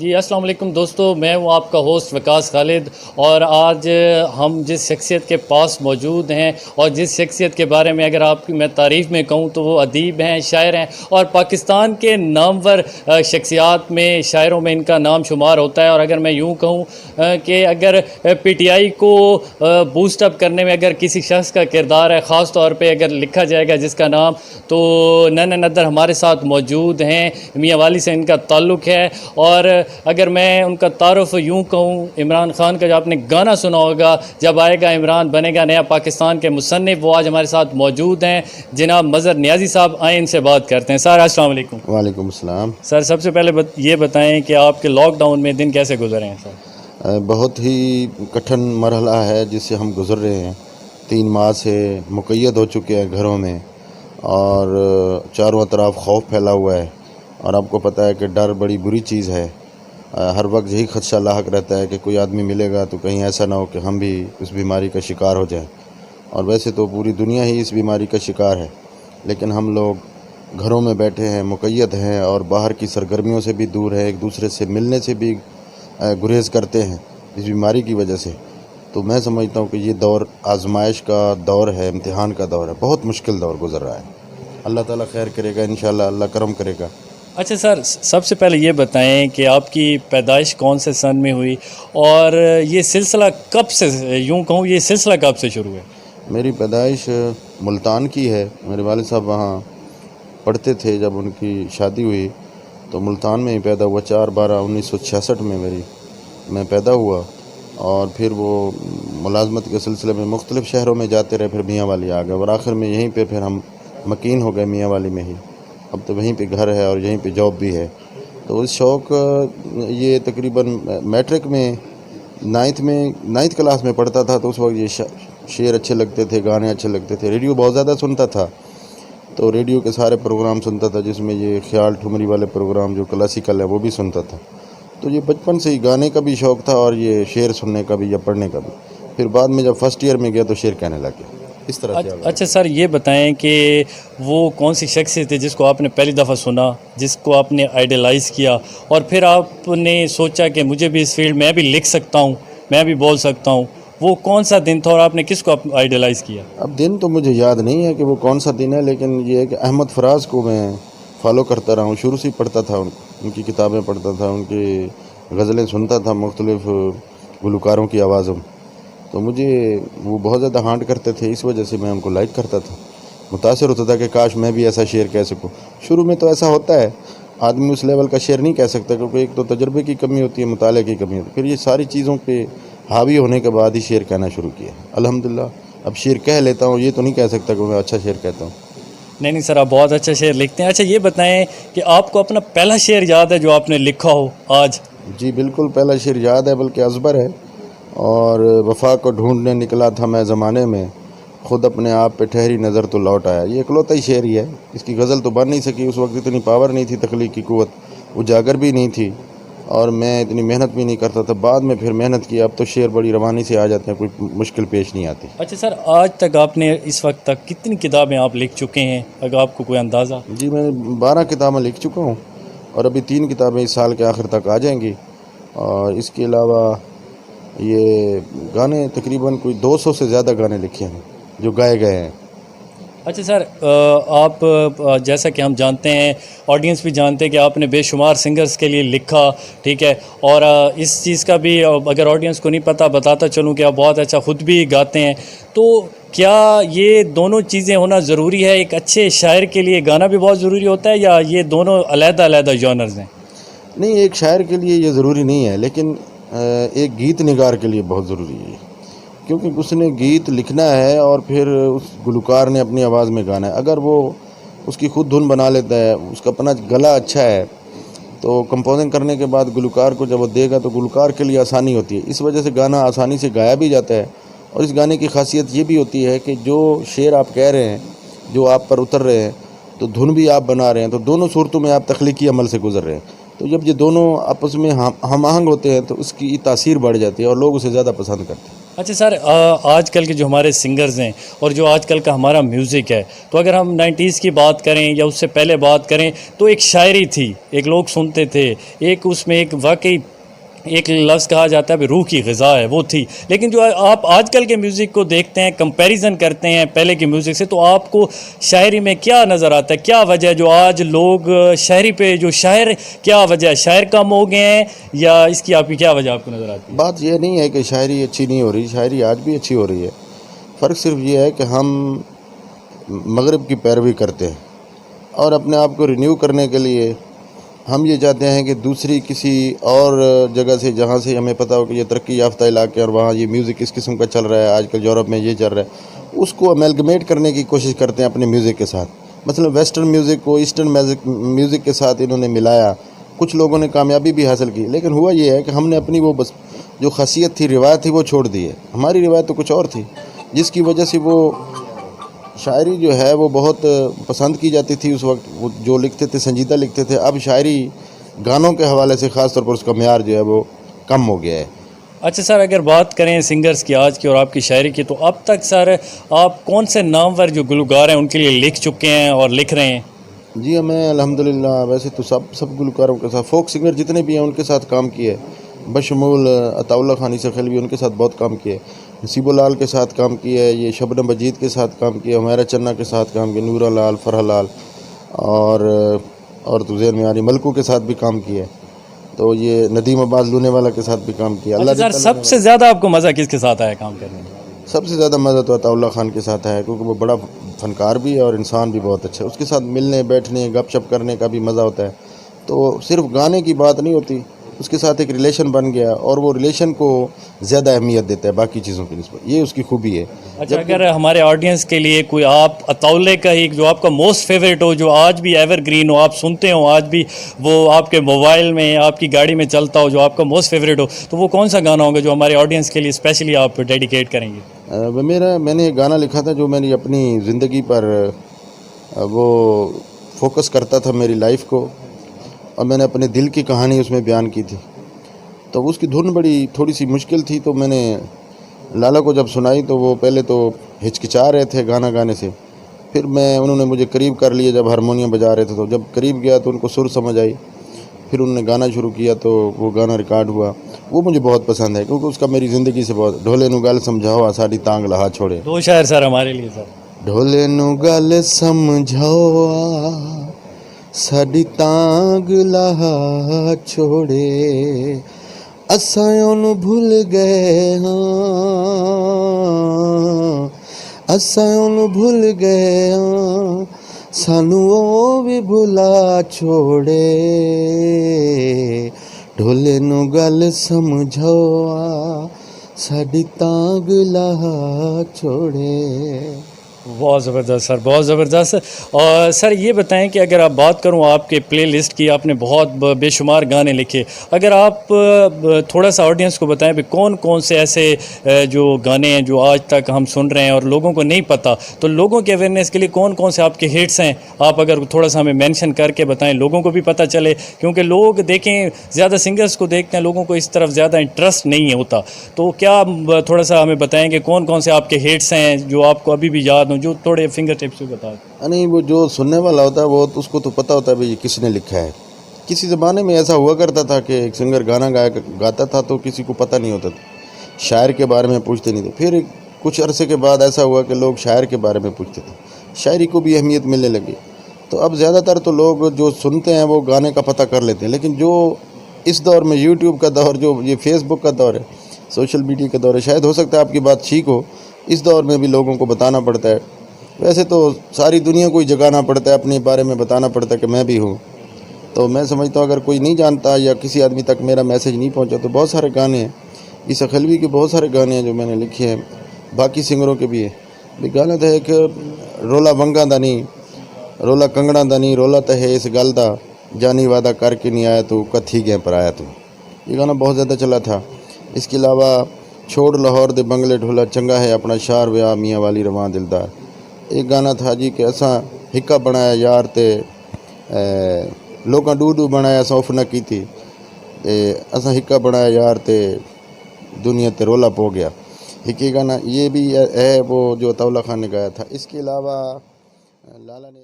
جی السلام علیکم دوستو، میں ہوں آپ کا ہوسٹ وکاس خالد، اور آج ہم جس شخصیت کے پاس موجود ہیں اور جس شخصیت کے بارے میں اگر آپ کی میں تعریف میں کہوں تو وہ ادیب ہیں، شاعر ہیں، اور پاکستان کے نامور شخصیات میں، شاعروں میں ان کا نام شمار ہوتا ہے۔ اور اگر میں یوں کہوں کہ اگر پی ٹی آئی کو بوسٹ اپ کرنے میں اگر کسی شخص کا کردار ہے، خاص طور پہ اگر لکھا جائے گا جس کا نام، تو نن ندر ہمارے ساتھ موجود ہیں۔ میاں والی سے ان کا تعلق ہے، اور اگر میں ان کا تعارف یوں کہوں، عمران خان کا جو آپ نے گانا سنا ہوگا، جب آئے گا عمران بنے گا نیا پاکستان کے مصنف، وہ آج ہمارے ساتھ موجود ہیں۔ جناب مظہر نیازی صاحب، آئیں ان سے بات کرتے ہیں۔ سر السلام علیکم۔ وعلیکم السلام۔ سر سب سے پہلے یہ بتائیں کہ آپ کے لاک ڈاؤن میں دن کیسے گزرے ہیں سر؟ بہت ہی کٹھن مرحلہ ہے جس سے ہم گزر رہے ہیں۔ 3 ماہ سے مقید ہو چکے ہیں گھروں میں، اور چاروں طرف خوف پھیلا ہوا ہے، اور آپ کو پتہ ہے کہ ڈر بڑی بری چیز ہے۔ ہر وقت یہی خدشہ لاحق رہتا ہے کہ کوئی آدمی ملے گا تو کہیں ایسا نہ ہو کہ ہم بھی اس بیماری کا شکار ہو جائیں، اور ویسے تو پوری دنیا ہی اس بیماری کا شکار ہے، لیکن ہم لوگ گھروں میں بیٹھے ہیں، مقید ہیں، اور باہر کی سرگرمیوں سے بھی دور ہیں، ایک دوسرے سے ملنے سے بھی گریز کرتے ہیں اس بیماری کی وجہ سے۔ تو میں سمجھتا ہوں کہ یہ دور آزمائش کا دور ہے، امتحان کا دور ہے، بہت مشکل دور گزر رہا ہے۔ اللہ تعالیٰ خیر کرے گا، انشاءاللہ اللہ کرم کرے گا۔ اچھا سر، سب سے پہلے یہ بتائیں کہ آپ کی پیدائش کون سے سن میں ہوئی، اور یہ سلسلہ کب سے، یوں کہوں یہ سلسلہ کب سے شروع ہے؟ میری پیدائش ملتان کی ہے۔ میرے والد صاحب وہاں پڑھتے تھے، جب ان کی شادی ہوئی تو ملتان میں ہی پیدا ہوا۔ 4/12/1966 میں میں پیدا ہوا، اور پھر وہ ملازمت کے سلسلے میں مختلف شہروں میں جاتے رہے، پھر میاں والی آ گئے، اور آخر میں یہیں پہ پھر ہم مکین ہو گئے میاں والی میں ہی۔ اب تو وہیں پہ گھر ہے اور یہیں پہ جاب بھی ہے۔ تو اس شوق، یہ تقریباً میٹرک میں 9th کلاس میں پڑھتا تھا، تو اس وقت یہ شعر اچھے لگتے تھے، گانے اچھے لگتے تھے، ریڈیو بہت زیادہ سنتا تھا، تو ریڈیو کے سارے پروگرام سنتا تھا، جس میں یہ خیال ٹھمری والے پروگرام جو کلاسیکل ہے وہ بھی سنتا تھا۔ تو یہ بچپن سے ہی گانے کا بھی شوق تھا، اور یہ شعر سننے کا بھی یا پڑھنے کا بھی۔ پھر بعد میں جب فرسٹ ایئر میں گیا تو شعر کہنے لگ گیا، اس طرح سے۔ اچھا سر، یہ بتائیں کہ وہ کون سی شخصیت تھی جس کو آپ نے پہلی دفعہ سنا، جس کو آپ نے آئیڈیلائز کیا، اور پھر آپ نے سوچا کہ مجھے بھی اس فیلڈ میں بھی لکھ سکتا ہوں، میں بھی بول سکتا ہوں؟ وہ کون سا دن تھا، اور آپ نے کس کو آئیڈیلائز کیا؟ اب دن تو مجھے یاد نہیں ہے کہ وہ کون سا دن ہے، لیکن یہ ہے کہ احمد فراز کو میں فالو کرتا رہا ہوں، شروع سے پڑھتا تھا، ان کی کتابیں پڑھتا تھا، ان کی غزلیں سنتا تھا مختلف گلوکاروں کی آوازوں میں۔ تو مجھے وہ بہت زیادہ ہانٹ کرتے تھے، اس وجہ سے میں ان کو لائک کرتا تھا، متاثر ہوتا تھا کہ کاش میں بھی ایسا شعر کہہ سکوں۔ شروع میں تو ایسا ہوتا ہے، آدمی اس لیول کا شعر نہیں کہہ سکتا، کیونکہ ایک تو تجربے کی کمی ہوتی ہے، مطالعے کی کمی ہوتی ہے، پھر یہ ساری چیزوں پہ حاوی ہونے کے بعد ہی شعر کہنا شروع کیا۔ الحمدللہ اب شعر کہہ لیتا ہوں، یہ تو نہیں کہہ سکتا کہ میں اچھا شعر کہتا ہوں۔ نہیں سر، آپ بہت اچھا شعر لکھتے ہیں۔ اچھا یہ بتائیں کہ آپ کو اپنا پہلا شعر یاد ہے جو آپ نے لکھا ہو آج؟ جی بالکل، پہلا شعر یاد ہے، بلکہ ازبر ہے۔ اور وفا کو ڈھونڈنے نکلا تھا میں زمانے میں، خود اپنے آپ پہ ٹھہری نظر تو لوٹ آیا۔ یہ اکلوتا ہی شعر ہی ہے، اس کی غزل تو بن نہیں سکی، اس وقت اتنی پاور نہیں تھی، تخلیق کی قوت اجاگر بھی نہیں تھی، اور میں اتنی محنت بھی نہیں کرتا تھا۔ بعد میں پھر محنت کی، اب تو شعر بڑی روانی سے آ جاتے ہیں، کوئی مشکل پیش نہیں آتی۔ اچھا سر، آج تک آپ نے اس وقت تک کتنی کتابیں آپ لکھ چکے ہیں، اگر آپ کو کوئی اندازہ؟ جی میں 12 کتابیں لکھ چکا ہوں، اور ابھی 3 کتابیں اس سال کے آخر تک آ جائیں گی، اور اس کے علاوہ یہ گانے تقریباً کوئی 200 سے زیادہ گانے لکھے ہیں جو گائے گئے ہیں۔ اچھا سر، آپ جیسا کہ ہم جانتے ہیں، آڈینس بھی جانتے ہیں کہ آپ نے بے شمار سنگرز کے لیے لکھا، ٹھیک ہے، اور اس چیز کا بھی اگر آڈینس کو نہیں پتہ بتاتا چلوں کہ آپ بہت اچھا خود بھی گاتے ہیں، تو کیا یہ دونوں چیزیں ہونا ضروری ہے؟ ایک اچھے شاعر کے لیے گانا بھی بہت ضروری ہوتا ہے، یا یہ دونوں علیحدہ علیحدہ جانرز ہیں؟ نہیں، ایک شاعر کے لیے یہ ضروری نہیں ہے، لیکن ایک گیت نگار کے لیے بہت ضروری ہے، کیونکہ اس نے گیت لکھنا ہے اور پھر اس گلوکار نے اپنی آواز میں گانا ہے۔ اگر وہ اس کی خود دھن بنا لیتا ہے، اس کا اپنا گلا اچھا ہے، تو کمپوزنگ کرنے کے بعد گلوکار کو جب وہ دے گا تو گلوکار کے لیے آسانی ہوتی ہے، اس وجہ سے گانا آسانی سے گایا بھی جاتا ہے۔ اور اس گانے کی خاصیت یہ بھی ہوتی ہے کہ جو شعر آپ کہہ رہے ہیں، جو آپ پر اتر رہے ہیں، تو دھن بھی آپ بنا رہے ہیں، تو دونوں صورتوں میں آپ تخلیقی عمل سے گزر رہے ہیں، تو جب یہ دونوں آپس میں ہم آہنگ ہوتے ہیں تو اس کی تاثیر بڑھ جاتی ہے اور لوگ اسے زیادہ پسند کرتے ہیں۔ اچھا سر، آج کل کے جو ہمارے سنگرز ہیں اور جو آج کل کا ہمارا میوزک ہے، تو اگر ہم 90s کی بات کریں یا اس سے پہلے بات کریں تو ایک شاعری تھی، ایک لوگ سنتے تھے، ایک اس میں ایک واقعی ایک لفظ کہا جاتا ہے کہ روح کی غذا ہے وہ تھی. لیکن جو آپ آج کل کے میوزک کو دیکھتے ہیں، کمپیریزن کرتے ہیں پہلے کے میوزک سے، تو آپ کو شاعری میں کیا نظر آتا ہے؟ کیا وجہ ہے جو آج لوگ شاعری پہ جو شاعر، کیا وجہ ہے؟ شاعر کم ہو گئے ہیں یا اس کی آپ کی کیا وجہ آپ کو نظر آتی ہے؟ بات یہ نہیں ہے کہ شاعری اچھی نہیں ہو رہی، شاعری آج بھی اچھی ہو رہی ہے. فرق صرف یہ ہے کہ ہم مغرب کی پیروی کرتے ہیں اور اپنے آپ کو رینیو کرنے کے لیے ہم یہ چاہتے ہیں کہ دوسری کسی اور جگہ سے جہاں سے ہمیں پتہ ہو کہ یہ ترقی یافتہ علاقے اور وہاں یہ میوزک اس قسم کا چل رہا ہے، آج کل یورپ میں یہ چل رہا ہے، اس کو امیلگمیٹ کرنے کی کوشش کرتے ہیں اپنے میوزک کے ساتھ. مثلا ویسٹرن میوزک کو ایسٹرن میوزک کے ساتھ انہوں نے ملایا. کچھ لوگوں نے کامیابی بھی حاصل کی، لیکن ہوا یہ ہے کہ ہم نے اپنی وہ بس جو خاصیت تھی، روایت تھی، وہ چھوڑ دی ہے. ہماری روایت تو کچھ اور تھی، جس کی وجہ سے وہ شاعری جو ہے وہ بہت پسند کی جاتی تھی اس وقت. وہ جو لکھتے تھے سنجیدہ لکھتے تھے. اب شاعری گانوں کے حوالے سے خاص طور پر اس کا معیار جو ہے وہ کم ہو گیا ہے. اچھا سر، اگر بات کریں سنگرز کی آج کی اور آپ کی شاعری کی، تو اب تک سر آپ کون سے نامور جو گلوکار ہیں ان کے لیے لکھ چکے ہیں اور لکھ رہے ہیں؟ جی میں الحمدللہ ویسے تو سب گلوکاروں کے ساتھ، فوک سنگر جتنے بھی ہیں ان کے ساتھ کام کیا ہے، بشمول عطا اللہ خان عیسی خیلوی، ان کے ساتھ بہت کام کیا ہے. نصیب لال کے ساتھ کام کیا ہے، یہ شبنم مجید کے ساتھ کام کیا، ہمیرا چنا کے ساتھ کام کیا، نورا لال، فرح لال، اور تو ذہن میں آ رہی ملکوں کے ساتھ بھی کام کیا ہے. تو یہ ندیم عباس لونے والا کے ساتھ بھی کام کیا. اچھا سر، سب سے زیادہ آپ کو مزہ کس کے ساتھ آیا کام کرنے میں؟ سب سے زیادہ مزہ تو عطا اللہ خان کے ساتھ ہے، کیونکہ وہ بڑا فنکار بھی ہے اور انسان بھی بہت اچھا ہے. اس کے ساتھ ملنے بیٹھنے گپ شپ کرنے کا بھی مزہ ہوتا ہے. تو صرف گانے کی بات نہیں ہوتی، اس کے ساتھ ایک ریلیشن بن گیا اور وہ ریلیشن کو زیادہ اہمیت دیتا ہے باقی چیزوں کی نسبت. یہ اس کی خوبی ہے. اچھا، اگر ہمارے آڈینس کے لیے کوئی آپ اطاولے کا ہی جو آپ کا موسٹ فیوریٹ ہو، جو آج بھی ایور گرین ہو، آپ سنتے ہو آج بھی، وہ آپ کے موبائل میں، آپ کی گاڑی میں چلتا ہو، جو آپ کا موسٹ فیوریٹ ہو، تو وہ کون سا گانا ہوگا جو ہمارے آڈینس کے لیے اسپیشلی آپ ڈیڈیکیٹ کریں گے؟ میں نے ایک گانا لکھا تھا جو میں نے اپنی زندگی پر وہ فوکس کرتا تھا، میری لائف کو، اور میں نے اپنے دل کی کہانی اس میں بیان کی تھی. تو اس کی دھن بڑی تھوڑی سی مشکل تھی، تو میں نے لالا کو جب سنائی تو وہ پہلے تو ہچکچا رہے تھے گانا گانے سے. پھر انہوں نے مجھے قریب کر لیے جب ہارمونیم بجا رہے تھے، تو جب قریب گیا تو ان کو سر سمجھ آئی. پھر انہوں نے گانا شروع کیا تو وہ گانا ریکارڈ ہوا. وہ مجھے بہت پسند ہے کیونکہ اس کا میری زندگی سے بہت. ڈھولے نو گل سمجھاؤ ساڈی تانگ لہا چھوڑے. دو شاعر سر ہمارے لیے سر. ڈھولے نو گل سمجھاؤ ساڈی تانگ لہا چھوڑے، اساں اونوں بھول گئے ہاں، اساں اونوں بھول گئے ہاں، سانوں او بھی بھلا چھوڑے، ڈھولے نو گل سمجھاؤ ساڈی تانگ لہا چھوڑے. بہت زبردست سر، بہت زبردست. اور سر یہ بتائیں کہ اگر آپ بات کروں آپ کے پلے لسٹ کی، آپ نے بہت بے شمار گانے لکھے، اگر آپ تھوڑا سا آڈینس کو بتائیں بھی کون کون سے ایسے جو گانے ہیں جو آج تک ہم سن رہے ہیں اور لوگوں کو نہیں پتہ، تو لوگوں کے اویئرنیس کے لیے کون کون سے آپ کے ہٹس ہیں، آپ اگر تھوڑا سا ہمیں مینشن کر کے بتائیں، لوگوں کو بھی پتہ چلے. کیونکہ لوگ دیکھیں زیادہ سنگرز کو دیکھتے ہیں، لوگوں کو اس طرف زیادہ انٹرسٹ نہیں ہوتا. تو کیا تھوڑا سا ہمیں بتائیں کہ کون کون سے آپ کے ہٹس ہیں جو آپ کو ابھی بھی یاد جو تھوڑے فنگر ٹپس سے بتا دیں؟ نہیں، وہ جو سننے والا ہوتا ہے وہ اس کو تو پتہ ہوتا ہے بھئی یہ کس نے لکھا ہے. کسی زمانے میں ایسا ہوا کرتا تھا کہ ایک سنگر گانا گاتا تھا تو کسی کو پتہ نہیں ہوتا تھا، شاعر کے بارے میں پوچھتے نہیں تھے. پھر کچھ عرصے کے بعد ایسا ہوا کہ لوگ شاعر کے بارے میں پوچھتے تھے، شاعری کو بھی اہمیت ملنے لگی. تو اب زیادہ تر تو لوگ جو سنتے ہیں وہ گانے کا پتہ کر لیتے ہیں. لیکن جو اس دور میں یوٹیوب کا دور، جو یہ فیس بک کا دور ہے، سوشل میڈیا کا دور ہے، شاید ہو سکتا ہے آپ کی بات ٹھیک ہو، اس دور میں بھی لوگوں کو بتانا پڑتا ہے. ویسے تو ساری دنیا کو ہی جگانا پڑتا ہے، اپنے بارے میں بتانا پڑتا ہے کہ میں بھی ہوں. تو میں سمجھتا ہوں اگر کوئی نہیں جانتا یا کسی آدمی تک میرا میسیج نہیں پہنچا تو بہت سارے گانے ہیں، عیسی خیلوی کے بہت سارے گانے ہیں جو میں نے لکھے ہیں، باقی سنگروں کے بھی ہیں. گانا تھا ایک رولا ونگاں دا نہیں، رولا کنگڑاں دا نہیں، رولا تے ہے اس گل دا، جانی وعدہ کر کے نہیں آیا تو کتھی گئے پر آیا تو. یہ گانا بہت زیادہ چلا تھا. اس کے علاوہ چھوڑ لاہور دے بنگلے ڈھولا، چنگا ہے اپنا شہر ویا میاں والی رواں دلدار. ایک گانا تھا جی کہ اساں ہکا بنایا یار تے لوکاں ڈو بنایا اساں اف نہ کیتی، اساں ہکا بنایا یار تے دنیا تے رولا پو گیا. ہکی گانا یہ بھی ہے وہ جو طاولہ خان نے گایا تھا. اس کے علاوہ لالا نے